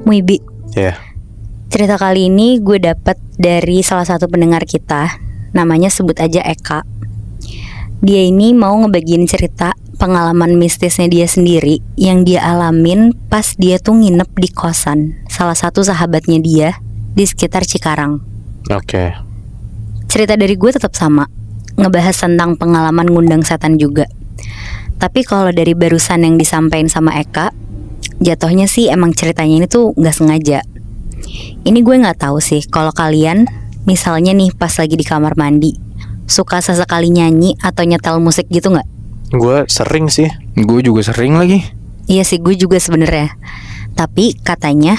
Muibi. Ya. Cerita kali ini gue dapet dari salah satu pendengar kita, namanya sebut aja Eka. Dia ini mau ngebagiin cerita pengalaman mistisnya dia sendiri yang dia alamin pas dia tuh nginep di kosan salah satu sahabatnya dia di sekitar Cikarang. Oke. Cerita dari gue tetap sama, ngebahas tentang pengalaman ngundang setan juga. Tapi kalau dari barusan yang disampaikan sama Eka, jatuhnya sih emang ceritanya ini tuh gak sengaja. Ini gue gak tahu sih kalau kalian misalnya nih pas lagi di kamar mandi suka sesekali nyanyi atau nyetel musik gitu gak? Gue sering sih. Gue juga sering lagi. Iya sih, gue juga sebenarnya. Tapi katanya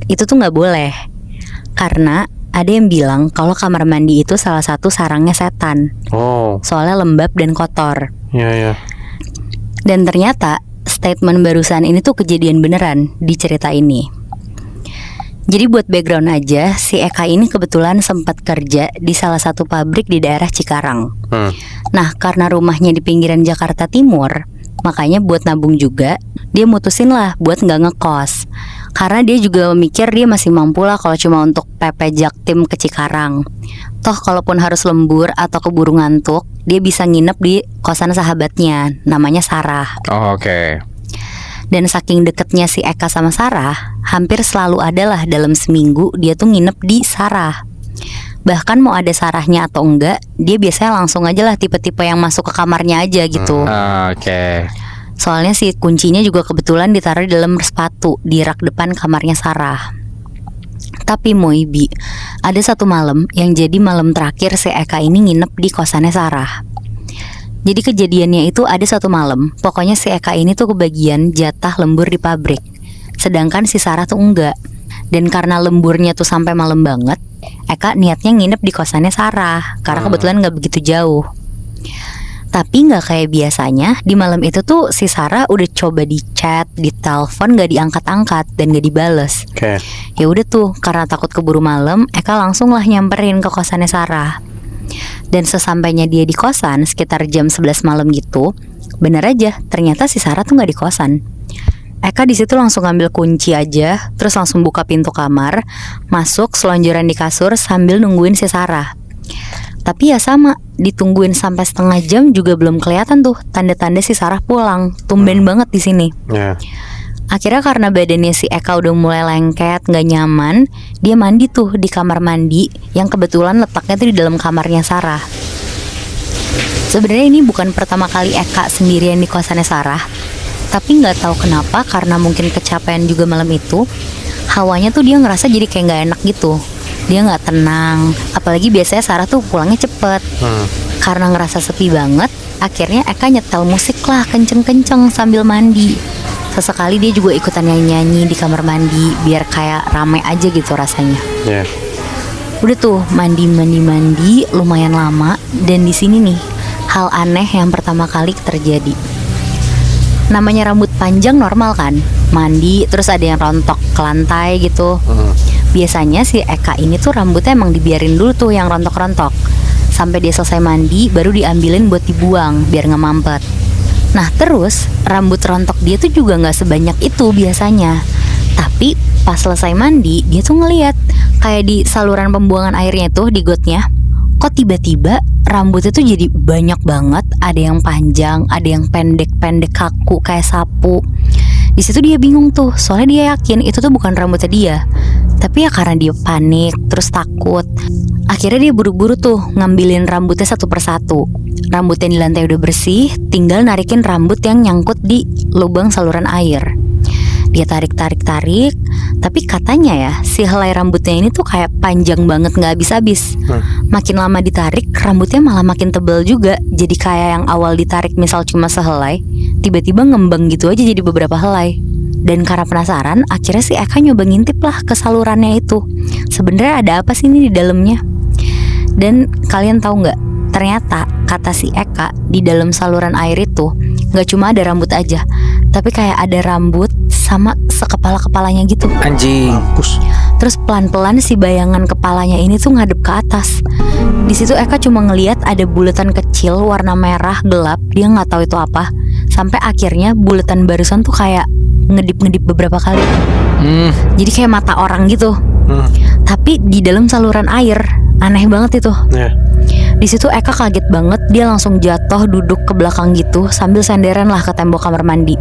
itu tuh gak boleh, karena ada yang bilang kalau kamar mandi itu salah satu sarangnya setan. Oh. Soalnya lembab dan kotor. Iya. Dan ternyata statement barusan ini tuh kejadian beneran di cerita ini. Jadi buat background aja, si Eka ini kebetulan sempat kerja di salah satu pabrik di daerah Cikarang. Nah, karena rumahnya di pinggiran Jakarta Timur, makanya buat nabung juga, dia mutusin lah buat gak ngekos. Karena dia juga mikir dia masih mampu lah kalau cuma untuk PP Jaktim ke Cikarang. Toh kalaupun harus lembur atau keburu ngantuk, dia bisa nginep di kosan sahabatnya, namanya Sarah. Oh, oke. Dan saking deketnya si Eka sama Sarah, hampir selalu adalah dalam seminggu dia tuh nginep di Sarah. Bahkan mau ada Sarahnya atau enggak, dia biasanya langsung aja lah tipe-tipe yang masuk ke kamarnya aja gitu. Oke. Soalnya si kuncinya juga kebetulan ditaruh di dalam sepatu di rak depan kamarnya Sarah. Tapi Moibi, ada satu malam yang jadi malam terakhir si Eka ini nginep di kosannya Sarah. Jadi kejadiannya itu ada satu malam, pokoknya si Eka ini tuh kebagian jatah lembur di pabrik, sedangkan si Sarah tuh enggak. Dan karena lemburnya tuh sampai malam banget, Eka niatnya nginep di kosannya Sarah, karena kebetulan gak begitu jauh. Tapi gak kayak biasanya, di malam itu tuh si Sarah udah coba di chat, di telepon gak diangkat-angkat dan gak dibales. Oke. Ya udah tuh, karena takut keburu malam, Eka langsung lah nyamperin ke kosannya Sarah. Dan sesampainya dia di kosan sekitar jam 11 malam gitu, bener aja ternyata si Sarah tuh gak di kosan. Eka di situ langsung ngambil kunci aja, terus langsung buka pintu kamar, masuk selonjoran di kasur sambil nungguin si Sarah. Tapi ya sama, ditungguin sampai setengah jam juga belum kelihatan tuh tanda-tanda si Sarah pulang. Tumben banget di sini. Ya. Akhirnya karena badannya si Eka udah mulai lengket, gak nyaman, dia mandi tuh di kamar mandi yang kebetulan letaknya tuh di dalam kamarnya Sarah. Sebenarnya ini bukan pertama kali Eka sendirian di kosannya Sarah, tapi gak tahu kenapa, karena mungkin kecapean juga malam itu, hawanya tuh dia ngerasa jadi kayak gak enak gitu. Dia gak tenang, apalagi biasanya Sarah tuh pulangnya cepet. Karena ngerasa sepi banget, akhirnya Eka nyetel musik lah kenceng-kenceng sambil mandi. Sesekali dia juga ikutan nyanyi-nyanyi di kamar mandi biar kayak rame aja gitu rasanya. Ya. Udah tuh mandi lumayan lama, dan di sini nih hal aneh yang pertama kali terjadi. Namanya rambut panjang normal kan, mandi terus ada yang rontok ke lantai gitu. Biasanya si Eka ini tuh rambutnya emang dibiarin dulu tuh yang rontok-rontok sampai dia selesai mandi, baru diambilin buat dibuang biar gak mampet. Nah terus rambut rontok dia tuh juga gak sebanyak itu biasanya. Tapi pas selesai mandi, dia tuh ngeliat kayak di saluran pembuangan airnya tuh di gotnya, kok tiba-tiba rambutnya tuh jadi banyak banget. Ada yang panjang, ada yang pendek-pendek kaku kayak sapu. Di situ dia bingung tuh, soalnya dia yakin itu tuh bukan rambutnya dia. Tapi ya karena dia panik, terus takut, akhirnya dia buru-buru tuh ngambilin rambutnya satu persatu. Rambut yang di lantai udah bersih, tinggal narikin rambut yang nyangkut di lubang saluran air. Dia tarik, tapi katanya ya si helai rambutnya ini tuh kayak panjang banget, gak habis-habis. Makin lama ditarik, rambutnya malah makin tebal juga. Jadi kayak yang awal ditarik misal cuma sehelai, tiba-tiba ngembang gitu aja jadi beberapa helai. Dan karena penasaran, akhirnya si Eka nyoba ngintip lah ke salurannya itu. Sebenarnya ada apa sih ini di dalamnya? Dan kalian tahu nggak? Ternyata kata si Eka, di dalam saluran air itu nggak cuma ada rambut aja, tapi kayak ada rambut sama sekepala-kepalanya gitu. Anjing. Terus pelan-pelan si bayangan kepalanya ini tuh ngadep ke atas. Di situ Eka cuma ngelihat ada bulatan kecil warna merah gelap, dia nggak tahu itu apa. Sampai akhirnya bulatan barusan tuh kayak ngedip-ngedip beberapa kali. Jadi kayak mata orang gitu. Hmm. Tapi di dalam saluran air. Aneh banget itu. Ya. Di situ Eka kaget banget, dia langsung jatuh duduk ke belakang gitu sambil senderan lah ke tembok kamar mandi.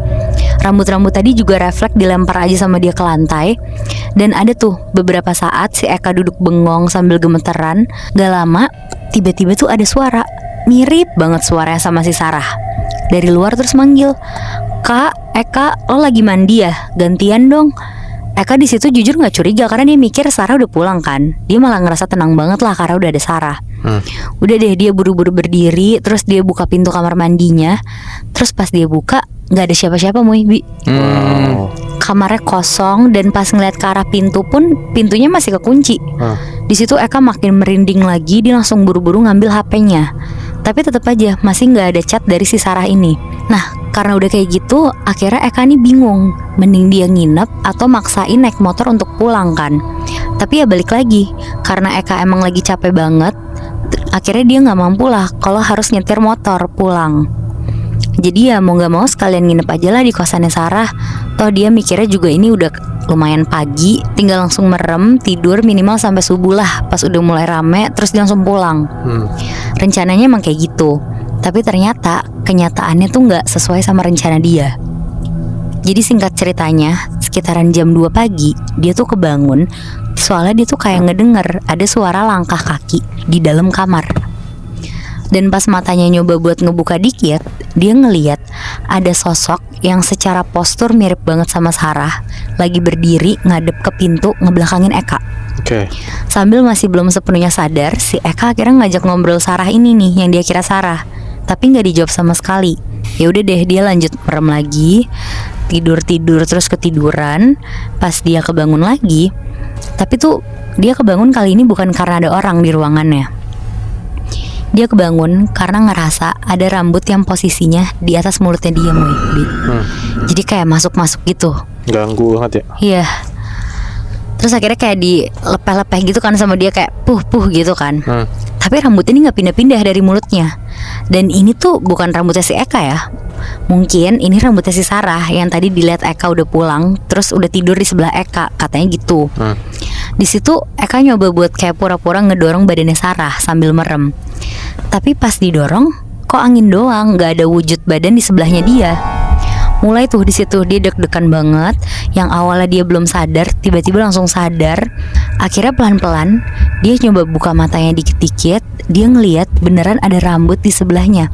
Rambut-rambut tadi juga refleks dilempar aja sama dia ke lantai. Dan ada tuh beberapa saat si Eka duduk bengong sambil gemeteran. Gak lama tiba-tiba tuh ada suara, mirip banget suaranya sama si Sarah. Dari luar terus manggil, "Kak, Eka, lo lagi mandi ya? Gantian dong." Eka di situ jujur nggak curiga karena dia mikir Sarah udah pulang kan. Dia malah ngerasa tenang banget lah karena udah ada Sarah. Udah deh, dia buru-buru berdiri, terus dia buka pintu kamar mandinya. Terus pas dia buka nggak ada siapa-siapa, Bi. Wow. Kamarnya kosong dan pas ngeliat ke arah pintu pun pintunya masih kekunci. Di situ Eka makin merinding lagi, dia langsung buru-buru ngambil HP-nya. Tapi tetap aja masih nggak ada chat dari si Sarah ini. Nah, karena udah kayak gitu, akhirnya Eka nih bingung, mending dia nginep atau maksain naik motor untuk pulang kan. Tapi ya balik lagi, karena Eka emang lagi capek banget, akhirnya dia nggak mampu lah kalau harus nyetir motor pulang. Jadi ya mau nggak mau sekalian nginep aja lah di kosannya Sarah. Toh dia mikirnya juga ini udah lumayan pagi, tinggal langsung merem, tidur minimal sampai subuh lah. Pas udah mulai rame, terus dia langsung pulang. Rencananya emang kayak gitu. Tapi ternyata kenyataannya tuh nggak sesuai sama rencana dia. Jadi singkat ceritanya, sekitaran jam 2 pagi dia tuh kebangun. Soalnya dia tuh kayak ngedenger ada suara langkah kaki di dalam kamar. Dan pas matanya nyoba buat ngebuka dikit, dia ngeliat ada sosok yang secara postur mirip banget sama Sarah, lagi berdiri ngadep ke pintu ngebelakangin Eka. Oke. Sambil masih belum sepenuhnya sadar, si Eka akhirnya ngajak ngobrol Sarah ini nih yang dia kira Sarah. Tapi nggak dijawab sama sekali. Ya udah deh, dia lanjut merem lagi, tidur terus ketiduran. Pas dia kebangun lagi, tapi tuh dia kebangun kali ini bukan karena ada orang di ruangannya. Dia kebangun karena ngerasa ada rambut yang posisinya di atas mulutnya dia, Bi. Jadi kayak masuk-masuk gitu. Ganggu banget ya. Iya. Terus akhirnya kayak dilepeh-lepeh gitu kan sama dia, kayak puh gitu kan. Tapi rambutnya ini gak pindah-pindah dari mulutnya. Dan ini tuh bukan rambutnya si Eka ya. Mungkin ini rambutnya si Sarah yang tadi dilihat Eka udah pulang, terus udah tidur di sebelah Eka, katanya gitu. Di situ Eka nyoba buat kayak pura-pura ngedorong badannya Sarah sambil merem. Tapi pas didorong, kok angin doang, gak ada wujud badan di sebelahnya dia. Mulai tuh di situ dia deg-degan banget. Yang awalnya dia belum sadar, tiba-tiba langsung sadar. Akhirnya pelan-pelan dia nyoba buka matanya dikit-dikit. Dia ngeliat beneran ada rambut di sebelahnya.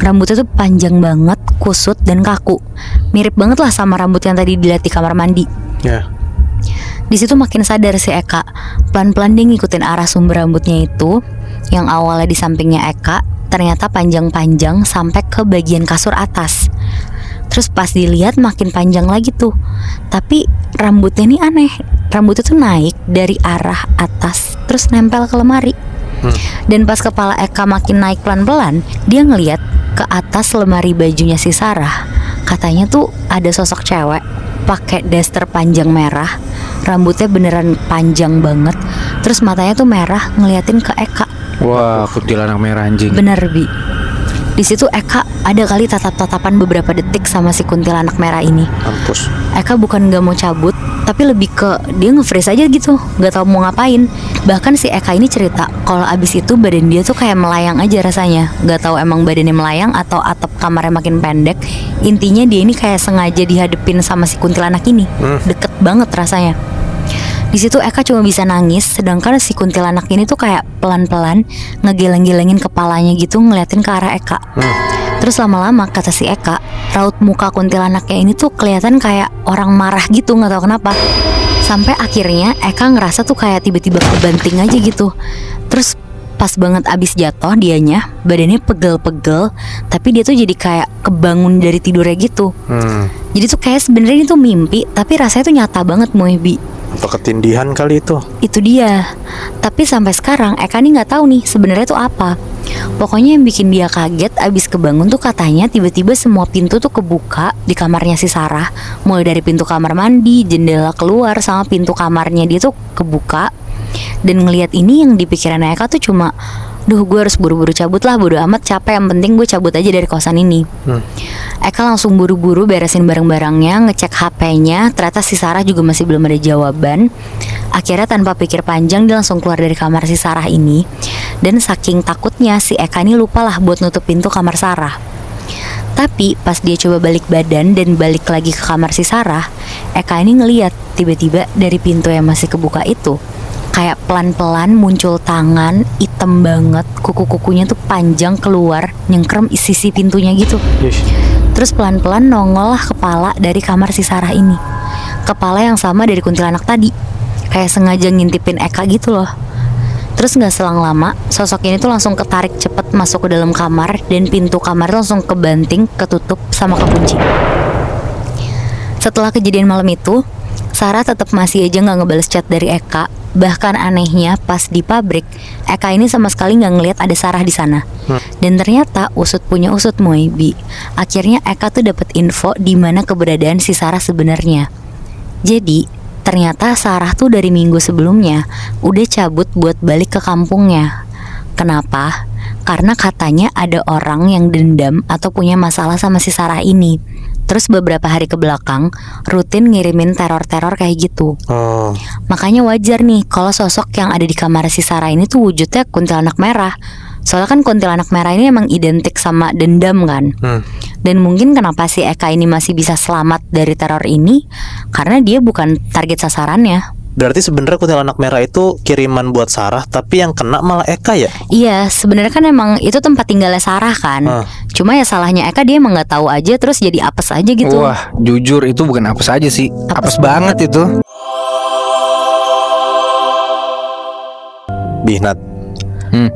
Rambutnya tuh panjang banget, kusut dan kaku. Mirip banget lah sama rambut yang tadi dilihat di kamar mandi. Ya. Di situ makin sadar si Eka. Pelan-pelan dia ngikutin arah sumber rambutnya itu. Yang awalnya di sampingnya Eka, ternyata panjang-panjang sampai ke bagian kasur atas. Terus pas dilihat makin panjang lagi tuh. Tapi rambutnya ini aneh. Rambutnya tuh naik dari arah atas, terus nempel ke lemari. Dan pas kepala Eka makin naik pelan-pelan, dia ngeliat ke atas lemari bajunya si Sarah. Katanya tuh ada sosok cewek pakai daster panjang merah. Rambutnya beneran panjang banget. Terus matanya tuh merah ngeliatin ke Eka. Wah, kuntilanak merah anjing. Bener, Bi. Di situ Eka ada kali tatap-tatapan beberapa detik sama si kuntilanak merah ini. Mampus. Eka bukan gak mau cabut, tapi lebih ke dia nge-freeze aja gitu, gak tahu mau ngapain. Bahkan si Eka ini cerita kalau abis itu badan dia tuh kayak melayang aja rasanya. Gak tahu emang badannya melayang atau atap kamarnya makin pendek. Intinya dia ini kayak sengaja dihadepin sama si kuntilanak ini. Deket banget rasanya. Di situ Eka cuma bisa nangis, sedangkan si kuntilanak ini tuh kayak pelan-pelan ngegeleng-gelengin kepalanya gitu ngeliatin ke arah Eka. Terus lama-lama kata si Eka, raut muka kuntilanaknya ini tuh kelihatan kayak orang marah gitu, nggak tahu kenapa. Sampai akhirnya Eka ngerasa tuh kayak tiba-tiba kebanting aja gitu. Terus pas banget abis jatuh dianya, badannya pegel-pegel, tapi dia tuh jadi kayak kebangun dari tidurnya gitu. Jadi tuh kayak sebenarnya itu mimpi, tapi rasanya tuh nyata banget, Bi. Apa ketindihan kali itu? Itu dia. Tapi sampai sekarang Eka nih nggak tahu nih sebenarnya itu apa. Pokoknya yang bikin dia kaget abis kebangun tuh katanya tiba-tiba semua pintu tuh kebuka di kamarnya si Sarah. Mulai dari pintu kamar mandi, jendela keluar, sama pintu kamarnya dia tuh kebuka. Dan ngelihat ini yang di pikiran Eka tuh cuma, duh gue harus buru-buru cabut lah, bodo amat capek, yang penting gue cabut aja dari kosan ini. Eka langsung buru-buru beresin barang-barangnya, ngecek HP-nya. Ternyata si Sarah juga masih belum ada jawaban. Akhirnya tanpa pikir panjang dia langsung keluar dari kamar si Sarah ini. Dan saking takutnya si Eka ini lupa lah buat nutup pintu kamar Sarah. Tapi pas dia coba balik badan dan balik lagi ke kamar si Sarah, Eka ini ngeliat tiba-tiba dari pintu yang masih kebuka itu kayak pelan-pelan muncul tangan hitam banget, kuku-kukunya tuh panjang keluar nyengkrem sisi pintunya gitu. Terus pelan-pelan nongol lah kepala dari kamar si Sarah ini. Kepala yang sama dari kuntilanak tadi, kayak sengaja ngintipin Eka gitu loh. Terus gak selang lama, sosok ini tuh langsung ketarik cepet masuk ke dalam kamar. Dan pintu kamar langsung kebanting, ketutup, sama kekunci. Setelah kejadian malam itu, Sarah tetap masih aja gak ngebales chat dari Eka. Bahkan anehnya pas di pabrik, Eka ini sama sekali gak ngelihat ada Sarah di sana. Dan ternyata usut punya usut Moebi. Akhirnya Eka tuh dapet info di mana keberadaan si Sarah sebenarnya. Jadi ternyata Sarah tuh dari minggu sebelumnya udah cabut buat balik ke kampungnya. Kenapa? Karena katanya ada orang yang dendam atau punya masalah sama si Sarah ini. Terus beberapa hari ke belakang rutin ngirimin teror-teror kayak gitu. Makanya wajar nih kalau sosok yang ada di kamar si Sarah ini tuh wujudnya kuntilanak merah. Soalnya kan kuntilanak merah ini emang identik sama dendam kan. Dan mungkin kenapa si Eka ini masih bisa selamat dari teror ini karena dia bukan target sasarannya. Berarti sebenarnya kuntilanak merah itu kiriman buat Sarah, tapi yang kena malah Eka ya? Iya, sebenarnya kan emang itu tempat tinggalnya Sarah kan. Cuma ya salahnya Eka, dia emang nggak tahu aja terus jadi apes aja gitu. Wah, jujur itu bukan apes aja sih. Apes banget itu. Bihnat,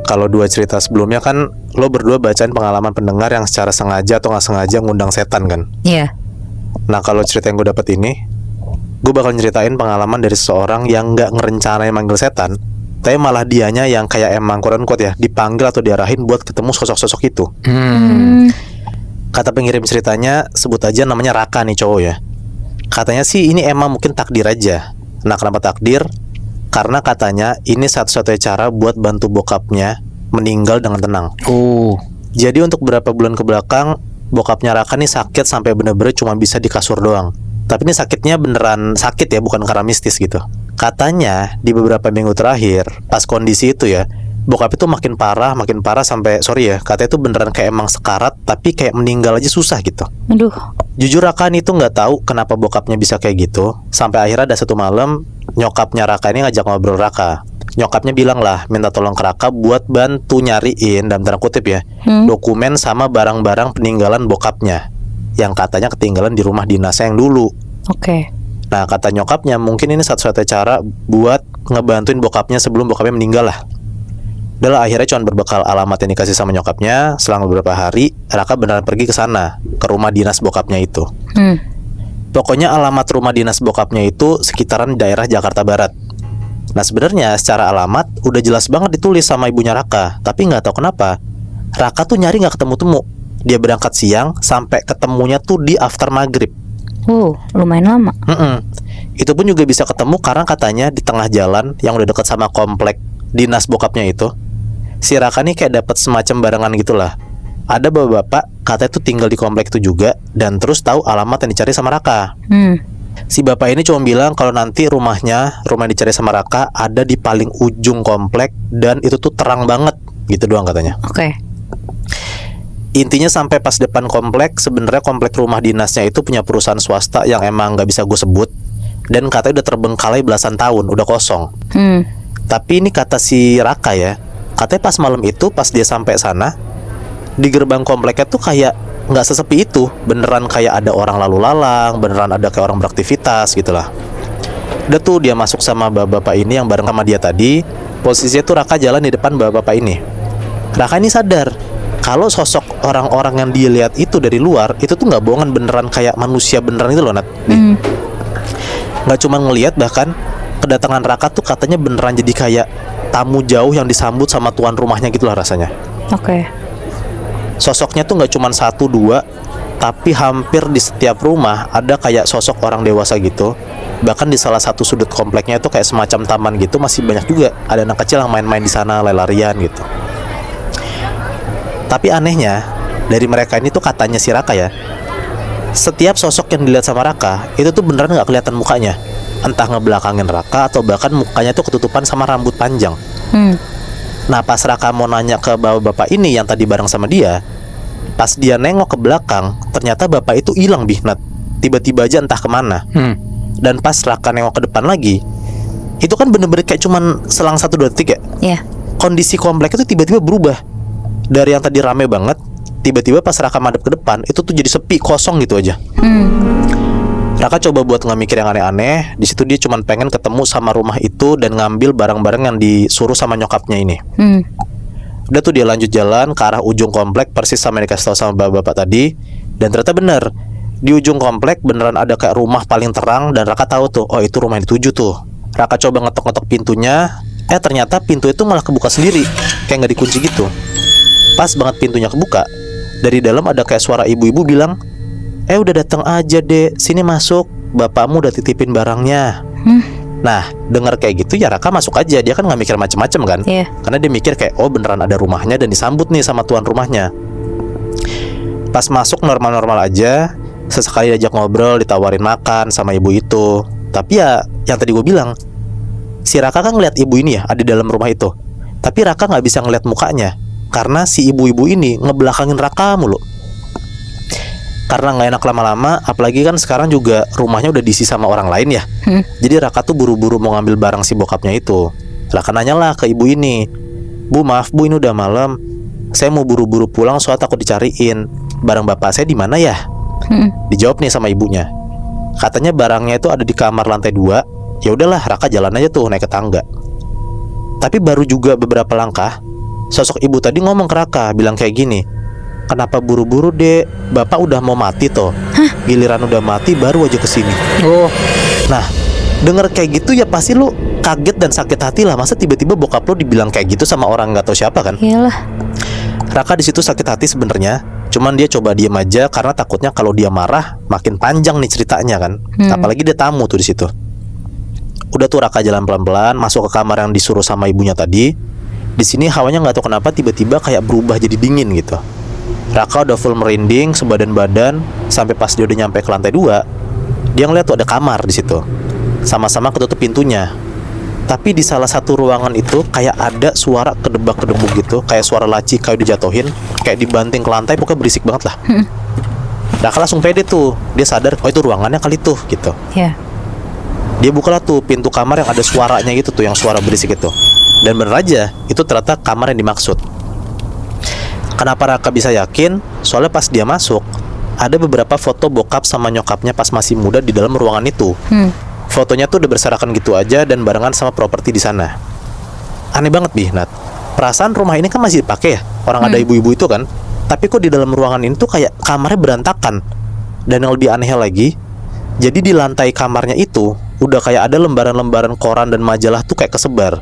kalau dua cerita sebelumnya kan lo berdua bacain pengalaman pendengar yang secara sengaja atau nggak sengaja ngundang setan kan? Iya. Nah kalau cerita yang gue dapet ini, gue bakal nyeritain pengalaman dari seseorang yang nggak ngerencanain manggil setan, tapi malah dianya yang kayak emang quote ya dipanggil atau diarahin buat ketemu sosok-sosok itu. Kata pengirim ceritanya, sebut aja namanya Raka nih cowok ya. Katanya sih ini emang mungkin takdir aja. Nah kenapa takdir? Karena katanya ini satu-satunya cara buat bantu bokapnya meninggal dengan tenang. Jadi untuk beberapa bulan ke belakang, bokapnya Raka nih sakit sampai bener-bener cuma bisa di kasur doang. Tapi ini sakitnya beneran sakit ya, bukan karena mistis gitu. Katanya di beberapa minggu terakhir, pas kondisi itu ya, bokap itu makin parah sampai, sorry ya, katanya itu beneran kayak emang sekarat, tapi kayak meninggal aja susah gitu. Aduh. Jujur Raka ini tuh nggak tahu kenapa bokapnya bisa kayak gitu. Sampai akhirnya ada satu malam, nyokapnya Raka ini ngajak ngobrol Raka. Nyokapnya bilang lah, minta tolong ke Raka buat bantu nyariin, dalam tanda kutip ya, dokumen sama barang-barang peninggalan bokapnya yang katanya ketinggalan di rumah dinasnya yang dulu. Nah kata nyokapnya mungkin ini satu-satunya cara buat ngebantuin bokapnya sebelum bokapnya meninggal lah. Udah akhirnya cuma berbekal alamat yang dikasih sama nyokapnya. Selang beberapa hari Raka beneran pergi ke sana, ke rumah dinas bokapnya itu. Pokoknya alamat rumah dinas bokapnya itu sekitaran daerah Jakarta Barat. Nah sebenarnya secara alamat udah jelas banget ditulis sama ibunya Raka, tapi nggak tahu kenapa Raka tuh nyari nggak ketemu-temu. Dia berangkat siang sampai ketemunya tuh di after maghrib. Lumayan lama. Itu pun juga bisa ketemu karena katanya di tengah jalan yang udah deket sama komplek dinas bokapnya itu, si Raka nih kayak dapat semacam barengan gitulah. Ada bapak-bapak katanya tuh tinggal di komplek itu juga dan terus tahu alamat yang dicari sama Raka. Si bapak ini cuma bilang kalau nanti rumah yang dicari sama Raka ada di paling ujung komplek dan itu tuh terang banget, gitu doang katanya. Intinya sampai pas depan komplek, sebenarnya komplek rumah dinasnya itu punya perusahaan swasta yang emang nggak bisa gue sebut, dan katanya udah terbengkalai belasan tahun, udah kosong. Tapi ini kata si Raka ya, katanya pas malam itu pas dia sampai sana, di gerbang kompleknya tuh kayak nggak sesepi itu, beneran kayak ada orang lalu lalang, beneran ada kayak orang beraktivitas gitulah. Udah tuh dia masuk sama bapak-bapak ini yang bareng sama dia tadi. Posisinya tuh Raka jalan di depan bapak-bapak ini. Raka ini sadar kalau sosok orang-orang yang dia lihat itu dari luar itu tuh nggak bohongan, beneran kayak manusia beneran itu loh Nat. Nggak cuma ngelihat, bahkan kedatangan Raka tuh katanya beneran jadi kayak tamu jauh yang disambut sama tuan rumahnya gitu lah rasanya. Sosoknya tuh nggak cuma satu dua, tapi hampir di setiap rumah ada kayak sosok orang dewasa gitu. Bahkan di salah satu sudut kompleknya itu kayak semacam taman gitu, masih banyak juga ada anak kecil yang main-main di sana, lari-larian gitu. Tapi anehnya, dari mereka ini tuh katanya si Raka ya, setiap sosok yang dilihat sama Raka itu tuh beneran nggak kelihatan mukanya. Entah ngebelakangin Raka atau bahkan mukanya tuh ketutupan sama rambut panjang. Nah pas Raka mau nanya ke bapak ini yang tadi bareng sama dia, pas dia nengok ke belakang, ternyata bapak itu hilang Nat. Tiba-tiba aja entah kemana. Dan pas Raka nengok ke depan lagi, itu kan bener-bener kayak cuman selang 1-2 detik ya. Iya. Kondisi komplek itu tiba-tiba berubah. Dari yang tadi rame banget, tiba-tiba pas Raka madep ke depan, itu tuh jadi sepi, kosong gitu aja. Raka coba buat nggak mikir yang aneh-aneh. Di situ dia cuman pengen ketemu sama rumah itu dan ngambil barang-barang yang disuruh sama nyokapnya ini. Udah tuh dia lanjut jalan ke arah ujung komplek persis sama yang dikasih tahu sama bapak-bapak tadi. Dan ternyata bener, di ujung komplek beneran ada kayak rumah paling terang. Dan Raka tahu tuh, oh itu rumah yang dituju tuh. Raka coba ngetok-ngetok pintunya. Ternyata pintu itu malah kebuka sendiri, kayak nggak dikunci gitu. Pas banget pintunya kebuka, dari dalam ada kayak suara ibu-ibu bilang, udah datang aja dek, sini masuk, bapakmu udah titipin barangnya. Nah dengar kayak gitu ya Raka masuk aja. Dia kan nggak mikir macem-macem kan. Karena dia mikir kayak oh beneran ada rumahnya dan disambut nih sama tuan rumahnya. Pas masuk normal-normal aja. Sesekali diajak ngobrol, ditawarin makan sama ibu itu. Tapi ya yang tadi gue bilang, si Raka kan ngeliat ibu ini ya ada di dalam rumah itu. Tapi Raka nggak bisa ngeliat mukanya karena si ibu-ibu ini ngebelakangin Raka mulu. Karena nggak enak lama-lama, apalagi kan sekarang juga rumahnya udah diisi sama orang lain ya. Jadi Raka tuh buru-buru mau ngambil barang si bokapnya itu. Raka nanya lah ke ibu ini, Bu maaf bu, ini udah malam, saya mau buru-buru pulang soalnya takut dicariin. Barang bapak saya di mana ya? Dijawab nih sama ibunya, katanya barangnya itu ada di kamar lantai 2. Ya udahlah, Raka jalan aja tuh naik ke tangga. Tapi baru juga beberapa langkah, sosok ibu tadi ngomong ke Raka, bilang kayak gini, kenapa buru-buru dek? Bapak udah mau mati toh. Giliran udah mati baru aja kesini. Nah denger kayak gitu ya pasti lu kaget dan sakit hati lah. Masa tiba-tiba bokap lu dibilang kayak gitu sama orang nggak tahu siapa kan? Iyalah. Raka di situ sakit hati sebenarnya. Cuman dia coba diem aja karena takutnya kalau dia marah makin panjang nih ceritanya kan. Apalagi dia tamu tuh di situ. Udah tuh Raka jalan pelan-pelan masuk ke kamar yang disuruh sama ibunya tadi. Di sini hawanya nggak tahu kenapa tiba-tiba kayak berubah jadi dingin gitu. Raka udah full merinding sebadan-badan sampai pas dia udah nyampe ke lantai 2, dia ngeliat tuh ada kamar di situ. Sama-sama ketutup pintunya. Tapi di salah satu ruangan itu kayak ada suara kedebak-kedebuk gitu, kayak suara laci kayak dijatuhin, kayak dibanting ke lantai, pokoknya berisik banget lah. Raka langsung pede tuh, dia sadar oh itu ruangannya kali tuh gitu. Dia bukalah tuh pintu kamar yang ada suaranya gitu tuh, yang suara berisik itu. Dan bener aja, itu ternyata kamar yang dimaksud. Kenapa Raka bisa yakin? Soalnya pas dia masuk, ada beberapa foto bokap sama nyokapnya pas masih muda di dalam ruangan itu. Fotonya tuh udah berserakan gitu aja dan barengan sama properti di sana. Aneh banget Nat. Perasaan rumah ini kan masih dipakai ya, orang ada ibu-ibu itu kan. Tapi kok di dalam ruangan ini tuh kayak kamarnya berantakan. Dan yang lebih aneh lagi, jadi di lantai kamarnya itu udah kayak ada lembaran-lembaran koran dan majalah tuh kayak kesebar.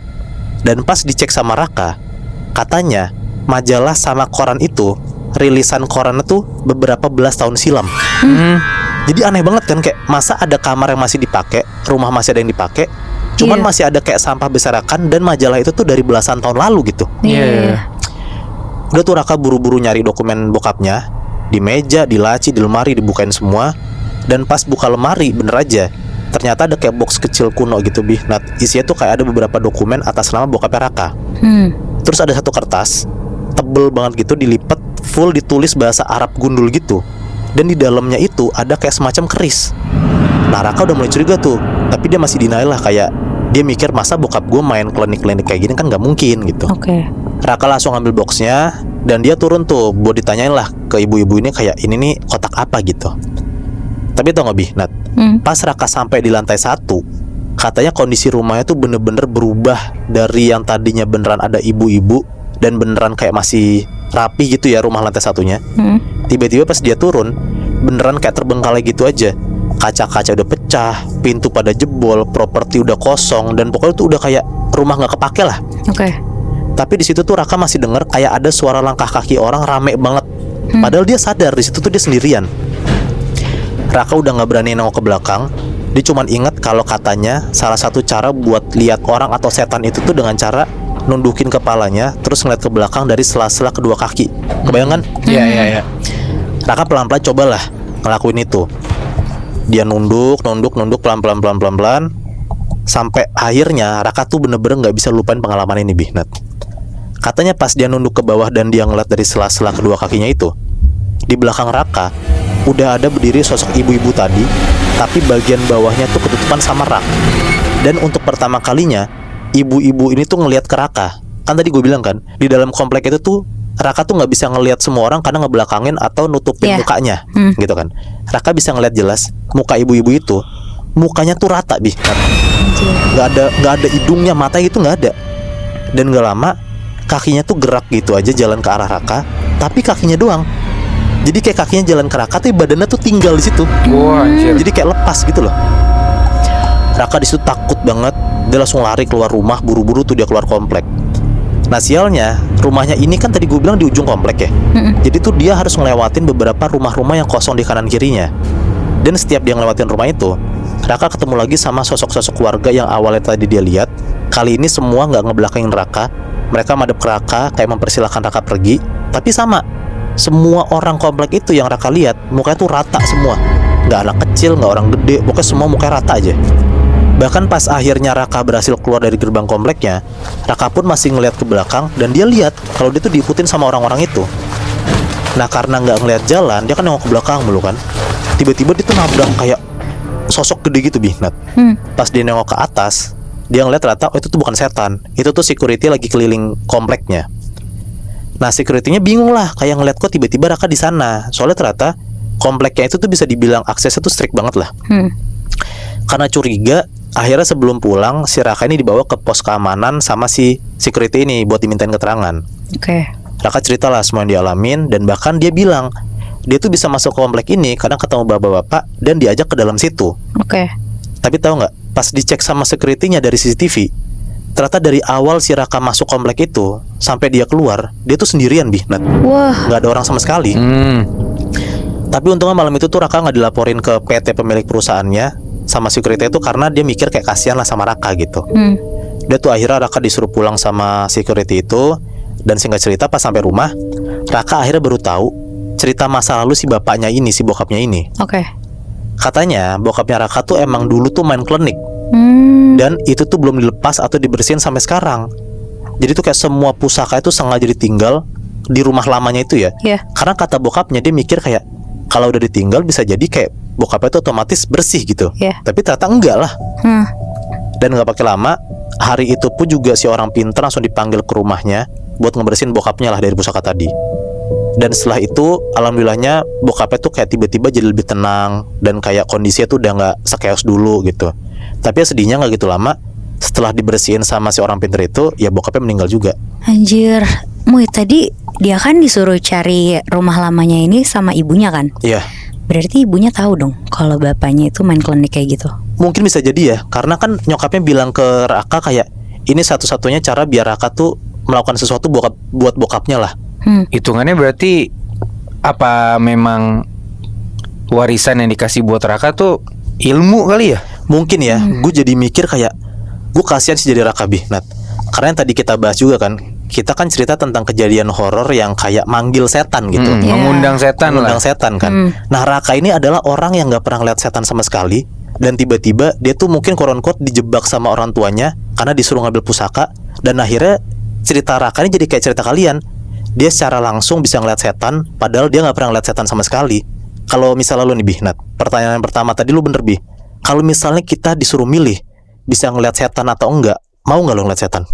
Dan pas dicek sama Raka, katanya majalah sama koran itu, rilisan korannya tuh beberapa belas tahun silam. Jadi aneh banget kan, kayak masa ada kamar yang masih dipakai, rumah masih ada yang dipakai, cuman masih ada kayak sampah berserakan dan majalah itu tuh dari belasan tahun lalu gitu. Udah tuh Raka buru-buru nyari dokumen bokapnya, di meja, di laci, di lemari, dibukain semua. Dan pas buka lemari, bener aja, ternyata ada kayak box kecil kuno gitu Nat. Isinya tuh kayak ada beberapa dokumen atas nama bokapnya Raka. Terus ada satu kertas tebel banget gitu, dilipat full, ditulis bahasa Arab gundul gitu. Dan di dalamnya itu ada kayak semacam keris. Nah Raka udah mulai curiga tuh, tapi dia masih denial lah, kayak dia mikir masa bokap gue main klinik-klinik kayak gini kan gak mungkin gitu. Raka langsung ambil boxnya dan dia turun tuh buat ditanyain lah ke ibu-ibu ini kayak ini nih kotak apa gitu. Tapi tau gak Nat, pas Raka sampai di lantai 1, katanya kondisi rumahnya tuh bener-bener berubah. Dari yang tadinya beneran ada ibu-ibu dan beneran kayak masih rapi gitu ya rumah lantai 1-nya. Tiba-tiba pas dia turun, beneran kayak terbengkalai gitu aja. Kaca-kaca udah pecah, pintu pada jebol, properti udah kosong, dan pokoknya tuh udah kayak rumah nggak kepake lah. Tapi di situ tuh Raka masih denger kayak ada suara langkah kaki orang rame banget. Padahal dia sadar di situ tuh dia sendirian. Raka udah nggak berani nengok ke belakang. Dia cuman inget kalau katanya salah satu cara buat lihat orang atau setan itu tuh dengan cara nundukin kepalanya, terus ngeliat ke belakang dari sela-sela kedua kaki. Kebayang kan? Iya. Raka pelan-pelan cobalah ngelakuin itu. Dia nunduk pelan-pelan sampai akhirnya Raka tuh bener-bener nggak bisa lupain pengalaman ini, Bihnat. Katanya pas dia nunduk ke bawah dan dia ngeliat dari sela-sela kedua kakinya itu, di belakang Raka udah ada berdiri sosok ibu-ibu tadi, tapi bagian bawahnya tuh ketutupan sama rak. Dan untuk pertama kalinya ibu-ibu ini tuh ngelihat ke Raka. Kan tadi gue bilang kan, di dalam komplek itu tuh Raka tuh nggak bisa ngelihat semua orang karena ngebelakangin atau nutupin mukanya, gitu kan. Raka bisa ngelihat jelas muka ibu-ibu itu, mukanya tuh rata, nggak ada hidungnya, mata itu nggak ada. Dan nggak lama kakinya tuh gerak gitu aja jalan ke arah Raka, tapi kakinya doang. Jadi kayak kakinya jalan ke Raka, tapi badannya tuh tinggal di situ. Wah, anjir. Jadi kayak lepas gitu loh. Raka di situ takut banget, dia langsung lari keluar rumah, buru-buru tuh dia keluar komplek. Nah sialnya, rumahnya ini kan tadi gue bilang di ujung komplek ya. Jadi tuh dia harus ngelewatin beberapa rumah-rumah yang kosong di kanan kirinya. Dan setiap dia ngelewatin rumah itu, Raka ketemu lagi sama sosok-sosok keluarga yang awalnya tadi dia lihat. Kali ini semua nggak ngebelakangin Raka. Mereka madep ke Raka kayak mempersilahkan Raka pergi. Tapi sama, semua orang komplek itu yang Raka lihat mukanya tuh rata semua. Nggak anak kecil, nggak orang gede, pokoknya semua mukanya rata aja. Bahkan pas akhirnya Raka berhasil keluar dari gerbang kompleknya, Raka pun masih ngeliat ke belakang dan dia lihat kalau dia tuh diikutin sama orang-orang itu. Nah karena nggak ngeliat jalan, dia kan nengok ke belakang mulu kan. Tiba-tiba dia tuh nabrak kayak sosok gede gitu, Bihnat. Pas dia nengok ke atas, dia ngeliat ternyata itu tuh bukan setan, itu tuh security lagi keliling kompleknya. Nah securitynya bingung lah, kayak ngeliat kok tiba-tiba Raka di sana. Soalnya ternyata kompleknya itu tuh bisa dibilang aksesnya tuh strict banget lah. Karena curiga, akhirnya sebelum pulang si Raka ini dibawa ke pos keamanan sama si security ini buat dimintain keterangan. Raka cerita lah semua yang dialamin, dan bahkan dia bilang dia tuh bisa masuk ke komplek ini karena ketemu bapak-bapak dan diajak ke dalam situ. Tapi tahu nggak, pas dicek sama security-nya dari CCTV, ternyata dari awal si Raka masuk komplek itu sampai dia keluar, dia tuh sendirian, Bihnat. Nggak ada orang sama sekali. Tapi untungnya malam itu tuh Raka nggak dilaporin ke PT pemilik perusahaannya sama security itu karena dia mikir kayak kasihan lah sama Raka gitu. Dia tuh akhirnya Raka disuruh pulang sama security itu. Dan singkat cerita pas sampai rumah, Raka akhirnya baru tahu cerita masa lalu si bapaknya ini, si bokapnya ini. Katanya bokapnya Raka tuh emang dulu tuh main klinik, dan itu tuh belum dilepas atau dibersihin sampai sekarang. Jadi tuh kayak semua pusaka itu sengaja ditinggal di rumah lamanya itu ya. Karena kata bokapnya dia mikir kayak kalau udah ditinggal bisa jadi kayak bokapnya itu otomatis bersih gitu. Tapi ternyata enggak lah. Dan gak pakai lama, hari itu pun juga si orang pintar langsung dipanggil ke rumahnya buat ngebersihin bokapnya lah dari pusaka tadi. Dan setelah itu alhamdulillahnya bokapnya tuh kayak tiba-tiba jadi lebih tenang, dan kayak kondisinya tuh udah gak sekeos dulu gitu. Tapi ya sedihnya gak gitu lama, setelah dibersihin sama si orang pintar itu, ya bokapnya meninggal juga. Anjir, Muy, tadi dia kan disuruh cari rumah lamanya ini sama ibunya kan? Iya. Berarti ibunya tahu dong kalau bapaknya itu main klinik kayak gitu. Mungkin bisa jadi ya, karena kan nyokapnya bilang ke Raka kayak ini satu-satunya cara biar Raka tuh melakukan sesuatu buat bokapnya lah. Hitungannya berarti apa memang warisan yang dikasih buat Raka tuh ilmu kali ya? Mungkin ya, gue jadi mikir kayak gue kasihan sih jadi Raka, Bihnat. Karena yang tadi kita bahas juga kan, kita kan cerita tentang kejadian horor yang kayak manggil setan gitu. Mengundang setan kan. Nah Raka ini adalah orang yang gak pernah ngeliat setan sama sekali, dan tiba-tiba dia tuh mungkin quote-unquote dijebak sama orang tuanya karena disuruh ngambil pusaka. Dan akhirnya cerita Raka ini jadi kayak cerita kalian. Dia secara langsung bisa ngeliat setan, padahal dia gak pernah ngeliat setan sama sekali. Kalau misalnya lu nih, Bihnat, pertanyaan yang pertama tadi lu bener, Bih. Kalau misalnya kita disuruh milih bisa ngeliat setan atau enggak, mau gak lu ngeliat setan?